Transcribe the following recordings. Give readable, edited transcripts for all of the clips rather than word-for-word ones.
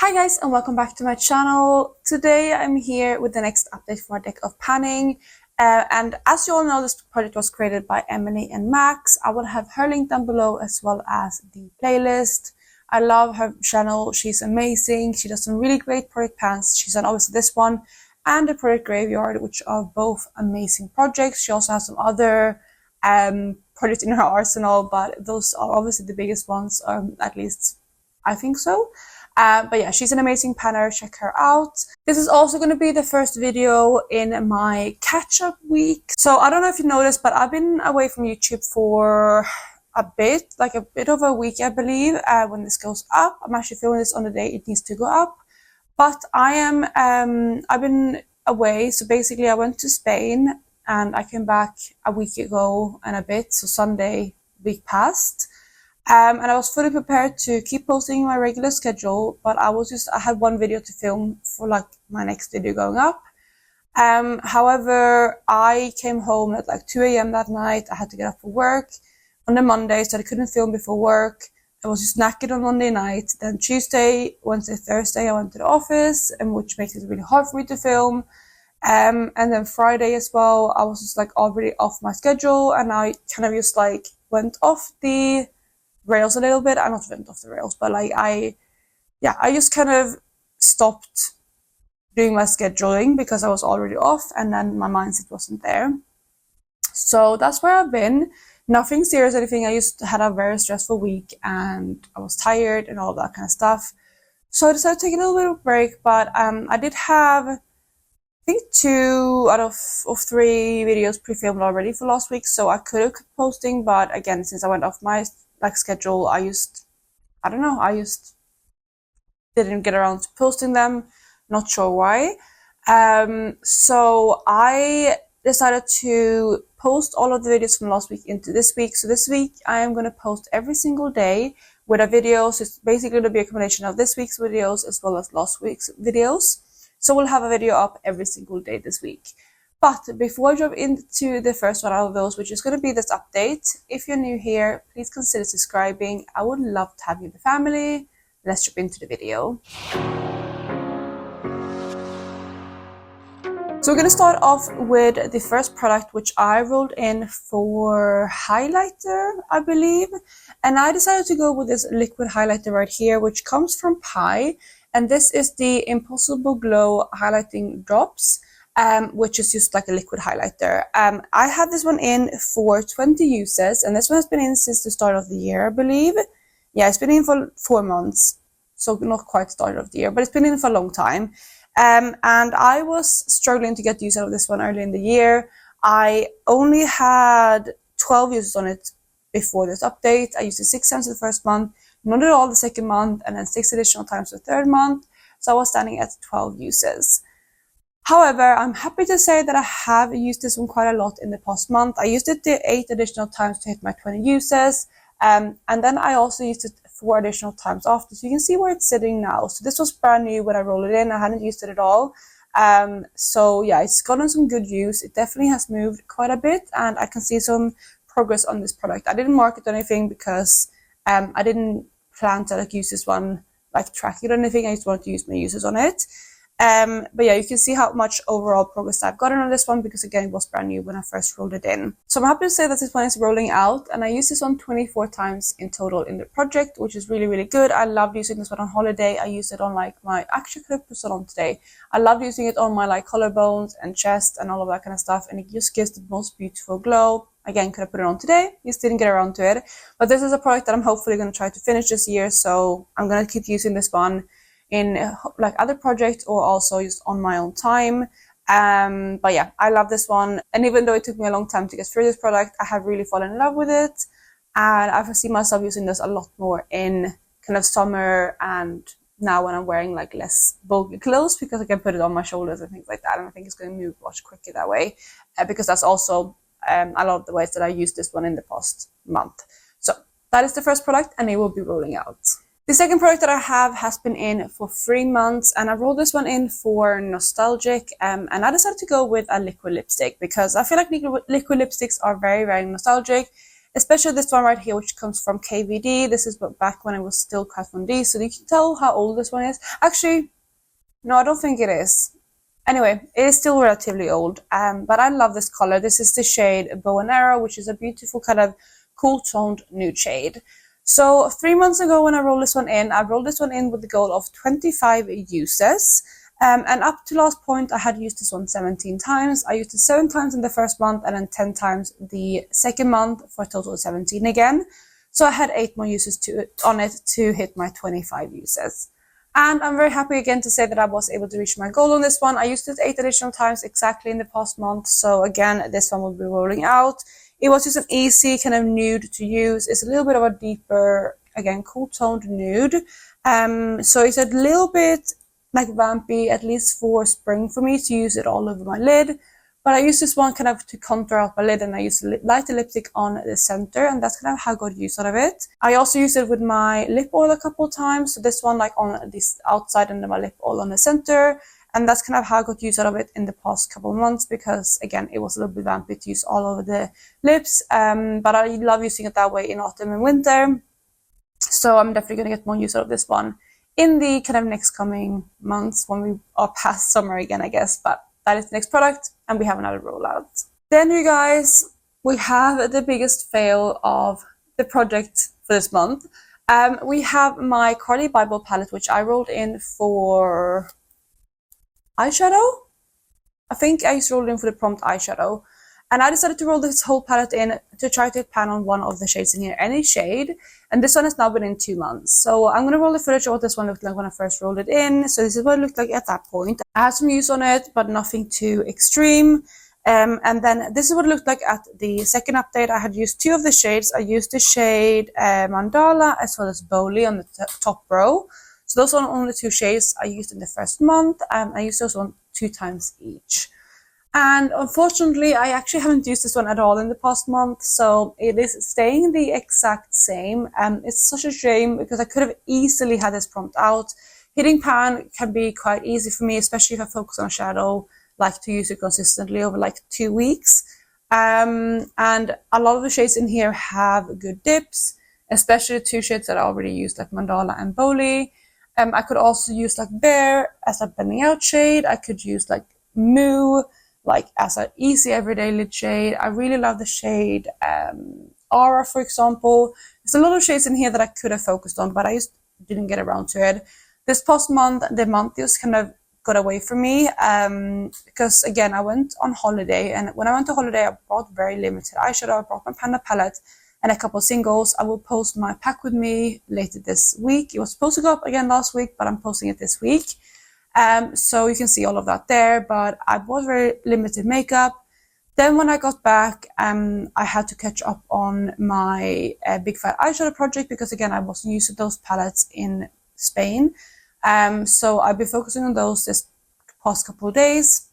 Hi guys, and welcome back to my channel. Today I'm here with the next update for our deck of panning. And as you all know, this project was created by Emilynmax. I will have her link down below as well as the playlist. I love her channel. She's amazing. She does some really great product pans. She's done obviously this one and the product graveyard, which are both amazing projects. She also has some other projects in her arsenal, but those are obviously the biggest ones, at least I think so. But yeah, she's an amazing panner. Check her out. This is also going to be the first video in my catch-up week. So I don't know if you noticed, but I've been away from YouTube for a bit over a week, I believe, when this goes up. I'm actually filming this on the day it needs to go up. But I've been away. So basically I went to Spain and I came back a week ago and a bit. So Sunday, week past. And I was fully prepared to keep posting my regular schedule, but I had one video to film for like my next video going up. However, I came home at like 2 a.m. that night. I had to get up for work on the Monday, so I couldn't film before work. I was just knackered on Monday night. Then Tuesday, Wednesday, Thursday, I went to the office, and which makes it really hard for me to film. And then Friday as well, I was just like already off my schedule, and I kind of just like went off the rails a little bit. I not went off the rails, but like I just kind of stopped doing my scheduling because I was already off, and then my mindset wasn't there. So that's where I've been. Nothing serious or anything. I just had a very stressful week and I was tired and all that kind of stuff. So I decided to take a little bit of a break, but I did have, I think 2 out of 3 videos pre-filmed already for last week, so I could have kept posting, but again, since I went off my schedule, I just didn't get around to posting them. Not sure why. So I decided to post all of the videos from last week into this week. So this week I am going to post every single day with a video. So it's basically going to be a combination of this week's videos as well as last week's videos. So we'll have a video up every single day this week. But before I jump into the first one out of those, which is going to be this update, if you're new here, please consider subscribing. I would love to have you in the family. Let's jump into the video. So we're going to start off with the first product, which I rolled in for highlighter, I believe. And I decided to go with this liquid highlighter right here, which comes from Pi. And this is the Impossible Glow Highlighting Drops. Which is just like a liquid highlighter. I had this one in for 20 uses, and this one has been in since the start of the year, I believe. Yeah, it's been in for 4 months, so not quite start of the year, but it's been in for a long time. And I was struggling to get use out of this one early in the year. I only had 12 uses on it before this update. I used it 6 times the first month, not at all the second month, and then 6 additional times the third month. So I was standing at 12 uses. However, I'm happy to say that I have used this one quite a lot in the past month. I used it 8 additional times to hit my 20 uses. And then I also used it 4 additional times after. So you can see where it's sitting now. So this was brand new when I rolled it in. I hadn't used it at all. So yeah, it's gotten some good use. It definitely has moved quite a bit, and I can see some progress on this product. I didn't mark it or anything because I didn't plan to use this one, track it or anything. I just wanted to use my uses on it. But yeah, you can see how much overall progress I've gotten on this one because again, it was brand new when I first rolled it in. So I'm happy to say that this one is rolling out, and I used this one 24 times in total in the project, which is really, really good. I loved using this one on holiday. I used it on actually could have put it on today. I loved using it on my collarbones and chest and all of that kind of stuff, and it just gives the most beautiful glow. Again, could have put it on today, just didn't get around to it. But this is a product that I'm hopefully going to try to finish this year, so I'm going to keep using this one in other projects or also just on my own time. But yeah, I love this one, and even though it took me a long time to get through this product, I have really fallen in love with it, and I see myself using this a lot more in kind of summer and now when I'm wearing less bulky clothes, because I can put it on my shoulders and things like that, and I think it's going to move much quicker that way, because that's also a lot of the ways that I used this one in the past month. So that is the first product, and it will be rolling out. The second product that I have has been in for 3 months, and I rolled this one in for nostalgic, and I decided to go with a liquid lipstick because I feel like liquid lipsticks are very, very nostalgic. especially this one right here, which comes from KVD. This is back when it was still Kat Von D, so you can tell how old this one is. Actually, no, I don't think it is. Anyway, it is still relatively old, but I love this color. This is the shade Bow and Arrow, which is a beautiful kind of cool toned nude shade. So 3 months ago when I rolled this one in, I rolled this one in with the goal of 25 uses. And up to last point, I had used this one 17 times. I used it 7 times in the first month and then 10 times the second month for a total of 17 again. So I had 8 more uses on it to hit my 25 uses. And I'm very happy again to say that I was able to reach my goal on this one. I used it 8 additional times exactly in the past month. So again, this one will be rolling out. It was just an easy kind of nude to use. It's a little bit of a deeper, again, cool toned nude. So it's a little bit like vampy, at least for spring for me to use it all over my lid. But I use this one kind of to contour out my lid, and I use lighter lipstick on the center, and that's kind of how I got use out of it. I also use it with my lip oil a couple of times. So this one like on this outside and then my lip oil on the center. And that's kind of how I got use out of it in the past couple of months, because again, it was a little bit vampy to use all over the lips. But I love using it that way in autumn and winter. So I'm definitely going to get more use out of this one in the kind of next coming months when we are past summer again, I guess. But that is the next product, and we have another rollout. Then you guys, we have the biggest fail of the project for this month. We have my Carly Bible palette, which I rolled in for eyeshadow. I think I rolled in for the prompt eyeshadow. And I decided to roll this whole palette in to try to pan on one of the shades in here, any shade. And this one has now been in 2 months. So I'm going to roll the footage of what this one looked like when I first rolled it in. So this is what it looked like at that point. I had some use on it, but nothing too extreme. And then this is what it looked like at the second update. I had used 2 of the shades. I used the shade Mandala as well as Bowley on the top row. So those are only 2 shades I used in the first month. I used those one 2 times each. And unfortunately, I actually haven't used this one at all in the past month, so it is staying the exact same. It's such a shame because I could have easily had this prompt out. Hitting pan can be quite easy for me, especially if I focus on shadow, like to use it consistently over like 2 weeks. And a lot of the shades in here have good dips, especially the 2 shades that I already used, like Mandala and Bowley. I could also use like Bear as a blending out shade. I could use like Moo, like as an easy everyday lid shade. I really love the shade Aura, for example. There's a lot of shades in here that I could have focused on, but I just didn't get around to it. This past month, the month just kind of got away from me because again, I went on holiday, and when I went to holiday, I brought very limited eyeshadow. I brought my Panda palette and a couple of singles. I will post my pack with me later this week. It was supposed to go up again last week, but I'm posting it this week. So you can see all of that there, but I bought very limited makeup. Then when I got back, I had to catch up on my Big Fat Eyeshadow project because again, I wasn't used to those palettes in Spain. So I've been focusing on those this past couple of days.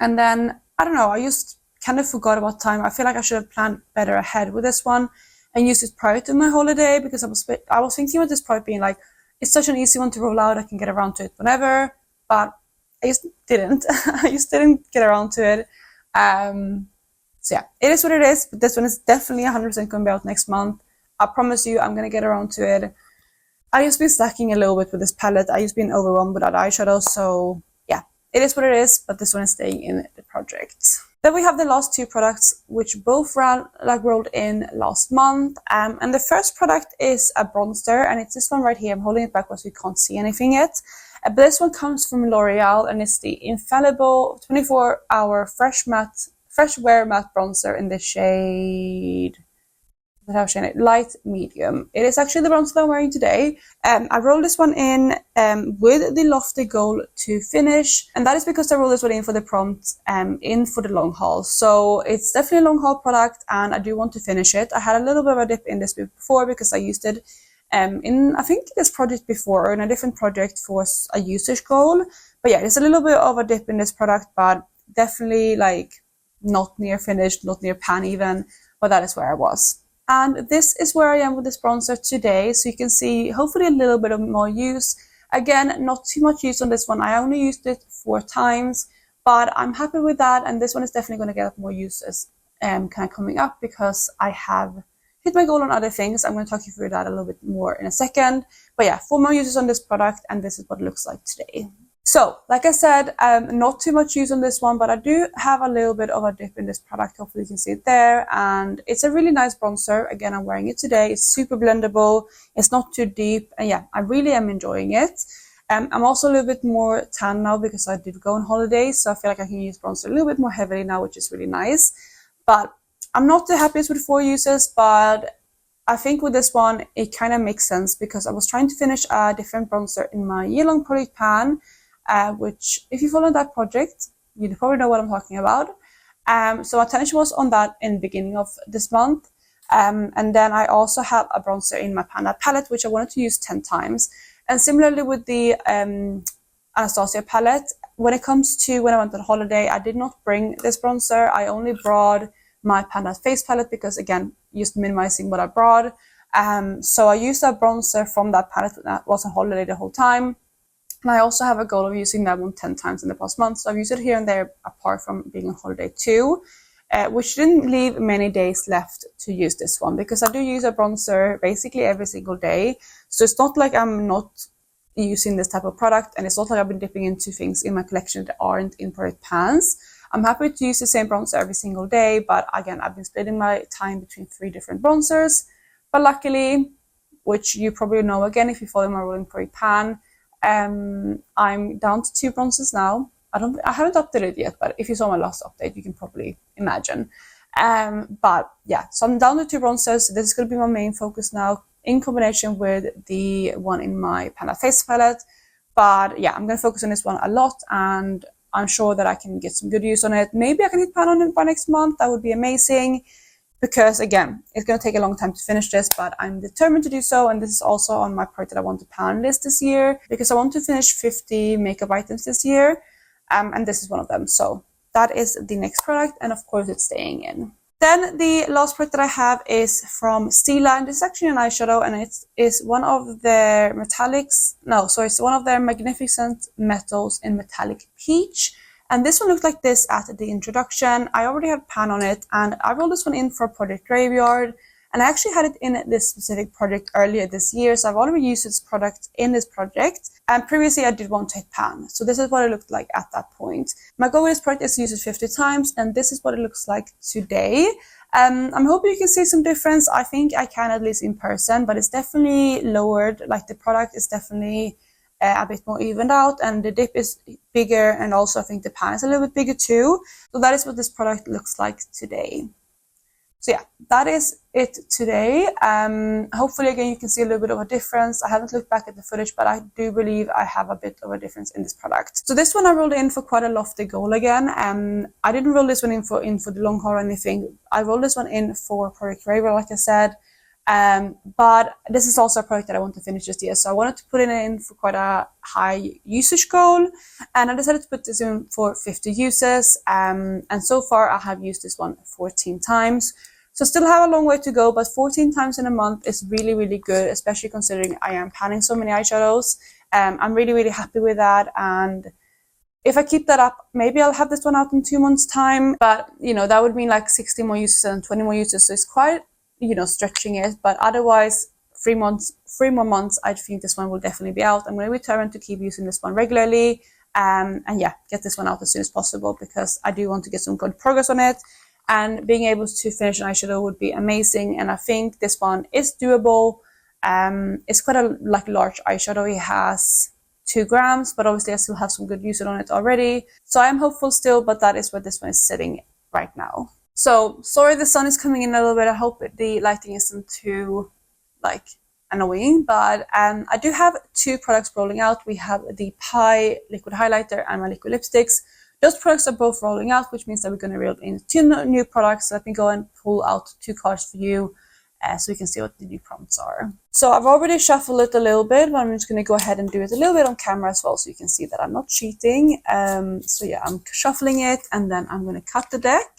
And then, I don't know, I just kind of forgot about time. I feel like I should have planned better ahead with this one and used it prior to my holiday because I was thinking about this product being like, it's such an easy one to roll out. I can get around to it whenever. But I just didn't. I just didn't get around to it. So yeah, it is what it is. But this one is definitely 100% going to be out next month. I promise you, I'm going to get around to it. I just been slacking a little bit with this palette. I just been overwhelmed with that eyeshadow. So yeah, it is what it is. But this one is staying in the project. Then we have the last 2 products, which both rolled in last month. And the first product is a bronzer, and it's this one right here. I'm holding it backwards so you can't see anything yet. But this one comes from L'Oreal, and it's the Infallible 24-Hour Fresh Wear Matte Bronzer in the shade Light Medium. It is actually the bronzer that I'm wearing today. I rolled this one in with the lofty goal to finish, and that is because I rolled this one in for the prompt in for the long haul. So it's definitely a long haul product, and I do want to finish it. I had a little bit of a dip in this before because I used it in, I think, this project before, or in a different project for a usage goal. But yeah, there's a little bit of a dip in this product, but definitely like not near finished, not near pan even, but that is where I was. And this is where I am with this bronzer today. So you can see hopefully a little bit of more use. Again, not too much use on this one. I only used it 4 times, but I'm happy with that. And this one is definitely going to get more uses kind of coming up because I have hit my goal on other things. I'm going to talk you through that a little bit more in a second. But yeah, 4 more uses on this product, and this is what it looks like today. So, like I said, not too much use on this one, but I do have a little bit of a dip in this product. Hopefully you can see it there. And it's a really nice bronzer. Again, I'm wearing it today. It's super blendable. It's not too deep. And yeah, I really am enjoying it. I'm also a little bit more tan now because I did go on holiday. So I feel like I can use bronzer a little bit more heavily now, which is really nice. But I'm not the happiest with 4 uses, but I think with this one, it kind of makes sense because I was trying to finish a different bronzer in my year-long project pan, which if you follow that project, you probably know what I'm talking about. So my attention was on that in the beginning of this month. And then I also have a bronzer in my Panda palette, which I wanted to use 10 times. And similarly with the Anastasia palette, when it comes to when I went on holiday, I did not bring this bronzer. I only brought my Panda face palette because, again, just minimizing what I brought. So I used that bronzer from that palette that was on holiday the whole time. And I also have a goal of using that one 10 times in the past month. So I've used it here and there apart from being on holiday too, which didn't leave many days left to use this one because I do use a bronzer basically every single day. So it's not like I'm not using this type of product, and it's not like I've been dipping into things in my collection that aren't in product pans. I'm happy to use the same bronzer every single day, but again, I've been splitting my time between 3 different bronzers. But luckily, which you probably know again if you follow my rolling product pan, I'm down to 2 bronzers now. I haven't updated yet, but if you saw my last update, you can probably imagine. But yeah, so I'm down to 2 bronzers. This is going to be my main focus now in combination with the one in my Panda face palette. But yeah, I'm going to focus on this one a lot, and I'm sure that I can get some good use on it. Maybe I can hit pan on it by next month. That would be amazing. Because again, it's going to take a long time to finish this, but I'm determined to do so. And this is also on my part that I want to pan list this year because I want to finish 50 makeup items this year. And this is one of them. So that is the next product. And of course it's staying in. Then the last product that I have is from Stila, and this is actually an eyeshadow, and it is one of their it's one of their Magnificent Metals in Metallic Peach. And this one looked like this at the introduction. I already have pan on it, and I rolled this one in for Project Graveyard. And I actually had it in this specific project earlier this year, so I've already used this product in this project. And previously I did want to hit pan, so this is what it looked like at that point. My goal with this product is to use it 50 times, and this is what it looks like today. I'm hoping you can see some difference. I think I can, at least in person, but it's definitely lowered. Like, the product is definitely a bit more evened out, and the dip is bigger, and also I think the pan is a little bit bigger too. So that is what this product looks like today. So yeah, that is it today. Hopefully again you can see a little bit of a difference. I haven't looked back at the footage, but I do believe I have a bit of a difference in this product. So this one I rolled in for quite a lofty goal again. I didn't roll this one in for the long haul or anything. I rolled this one in for Project Raver, like I said. But this is also a product that I want to finish this year, so I wanted to put it in for quite a high usage goal, and I decided to put this in for 50 uses, and so far I have used this one 14 times, so still have a long way to go, but 14 times in a month is really, really good, especially considering I am panning so many eyeshadows. I'm really, really happy with that, and if I keep that up, maybe I'll have this one out in 2 months time, but you know, that would mean like 60 more uses and 20 more uses, so it's quite, you know, stretching it. But otherwise, 3 more months, I think this one will definitely be out. I'm going to return to keep using this one regularly, and yeah, get this one out as soon as possible because I do want to get some good progress on it, and being able to finish an eyeshadow would be amazing. And I think this one is doable. It's quite a large eyeshadow. It has 2 grams, but obviously I still have some good usage on it already, so I'm hopeful still, but that is where this one is sitting right now. So, sorry the sun is coming in a little bit. I hope the lighting isn't too, annoying. But I do have 2 products rolling out. We have the Pie liquid highlighter and my liquid lipsticks. Those products are both rolling out, which means that we're going to roll in 2 new products. So let me go and pull out 2 cards for you so you can see what the new prompts are. So I've already shuffled it a little bit, but I'm just going to go ahead and do it a little bit on camera as well so you can see that I'm not cheating. So yeah, I'm shuffling it, and then I'm going to cut the deck.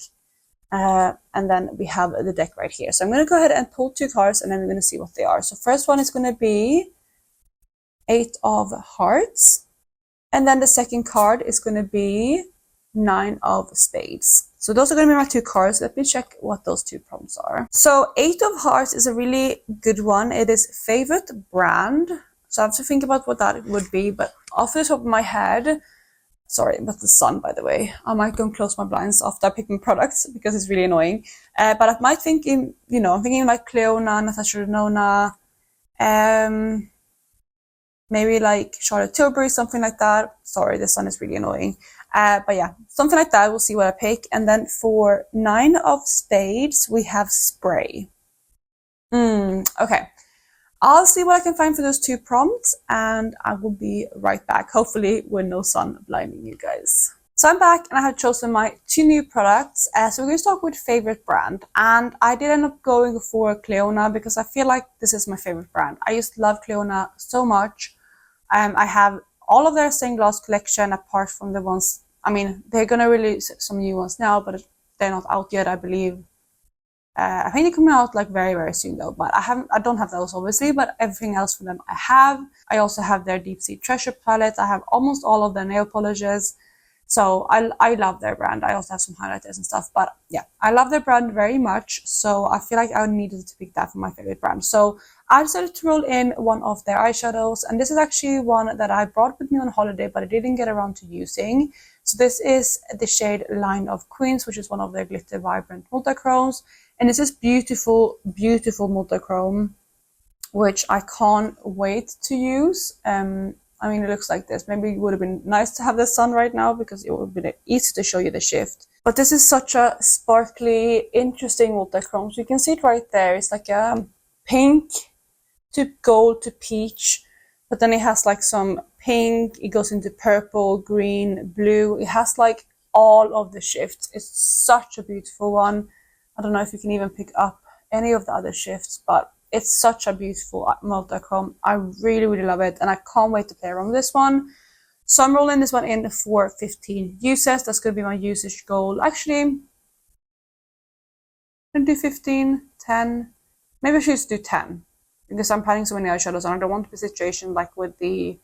And then we have the deck right here. So I'm going to go ahead and pull 2 cards, and then we're going to see what they are. So first one is going to be 8 of Hearts. And then the second card is going to be 9 of Spades. So those are going to be my 2 cards. Let me check what those 2 prompts are. So 8 of Hearts is a really good one. It is favorite brand. So I have to think about what that would be. But off the top of my head, sorry, but the sun, by the way. I might go and close my blinds after I pick my products because it's really annoying. But I might think in, I'm thinking like Cleona, Natasha Denona, maybe like Charlotte Tilbury, something like that. Sorry, the sun is really annoying. But yeah, something like that. We'll see what I pick. And then for 9 of Spades, we have Spray. Okay. I'll see what I can find for those 2 prompts, and I will be right back, hopefully with no sun blinding you guys. So I'm back, and I have chosen my 2 new products. So we're going to start with favorite brand, and I did end up going for Cleona because I feel like this is my favorite brand. I just love Cleona so much. I have all of their stained glass collection apart from the ones, they're going to release some new ones now, but they're not out yet, I believe. I think they're coming out like very, very soon though, but I don't have those obviously, but everything else from them I have. I also have their Deep Sea Treasure palette. I have almost all of their nail polishes. So I love their brand. I also have some highlighters and stuff, but yeah, I love their brand very much. So I feel like I needed to pick that for my favorite brand. So I decided to roll in one of their eyeshadows, and this is actually one that I brought with me on holiday, but I didn't get around to using. So this is the shade Line of Queens, which is one of their glitter vibrant multichromes. And this is beautiful, beautiful multichrome, which I can't wait to use. It looks like this. Maybe it would have been nice to have the sun right now because it would have been easy to show you the shift. But this is such a sparkly, interesting multichrome. So you can see it right there. It's like a pink to gold to peach. But then it has like some pink. It goes into purple, green, blue. It has like all of the shifts. It's such a beautiful one. I don't know if you can even pick up any of the other shifts, but it's such a beautiful multichrome. I really, really love it, and I can't wait to play around with this one. So I'm rolling this one in for 15 uses. That's going to be my usage goal. Actually, I'm going to do 15, 10. Maybe I should just do 10, because I'm planning so many eyeshadows, and I don't want to be a situation like with the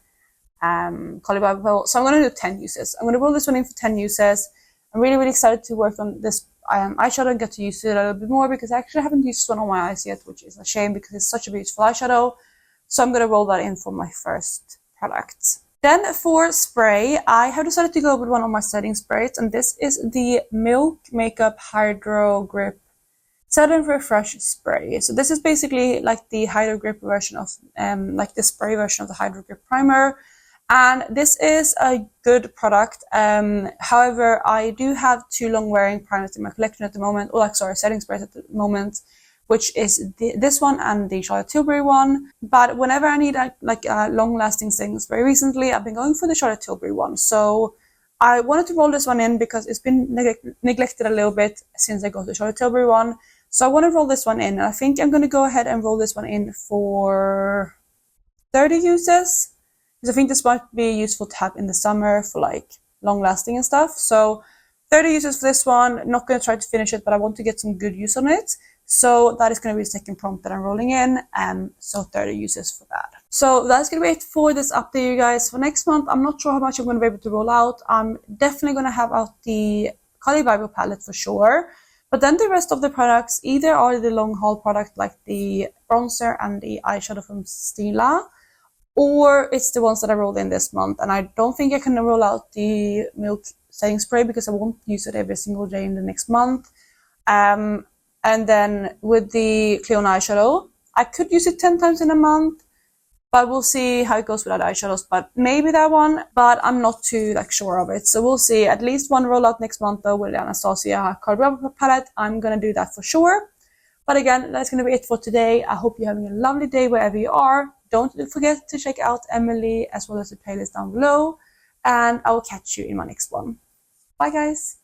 Collie Bible. So I'm going to do 10 uses. I'm going to roll this one in for 10 uses. I'm really, really excited to work on this eyeshadow and get to use it a little bit more, because I actually haven't used this one on my eyes yet, which is a shame because it's such a beautiful eyeshadow. So I'm going to roll that in for my first product. Then for spray, I have decided to go with one of my setting sprays, and this is the Milk Makeup Hydro Grip Set and Refresh Spray. So this is basically like the Hydro Grip version of, like the spray version of the Hydro Grip Primer. And this is a good product. However, I do have 2 long wearing primers in my collection at the moment, setting sprays at the moment, which is this one and the Charlotte Tilbury one. But whenever I need a long lasting setting spray recently, I've been going for the Charlotte Tilbury one. So I wanted to roll this one in because it's been neglected a little bit since I got the Charlotte Tilbury one. So I want to roll this one in, and I think I'm going to go ahead and roll this one in for 30 uses. Because I think this might be useful to have in the summer for like long lasting and stuff. So 30 uses for this one. Not going to try to finish it, but I want to get some good use on it. So that is going to be the second prompt that I'm rolling in. So 30 uses for that. So that's going to be it for this update, you guys. For next month, I'm not sure how much I'm going to be able to roll out. I'm definitely going to have out the Collie Bible palette for sure. But then the rest of the products either are the long haul product like the bronzer and the eyeshadow from Stila, or it's the ones that I rolled in this month. And I don't think I can roll out the Milk setting spray because I won't use it every single day in the next month. And then with the Cleona eyeshadow, I could use it 10 times in a month, but we'll see how it goes with other eyeshadows. But maybe that one, but I'm not too sure of it. So we'll see. At least one rollout next month though with the Anastasia Color palette. I'm gonna do that for sure. But again, that's gonna be it for today. I hope you're having a lovely day wherever you are. Don't forget to check out Emily as well as the playlist down below. And I will catch you in my next one. Bye guys.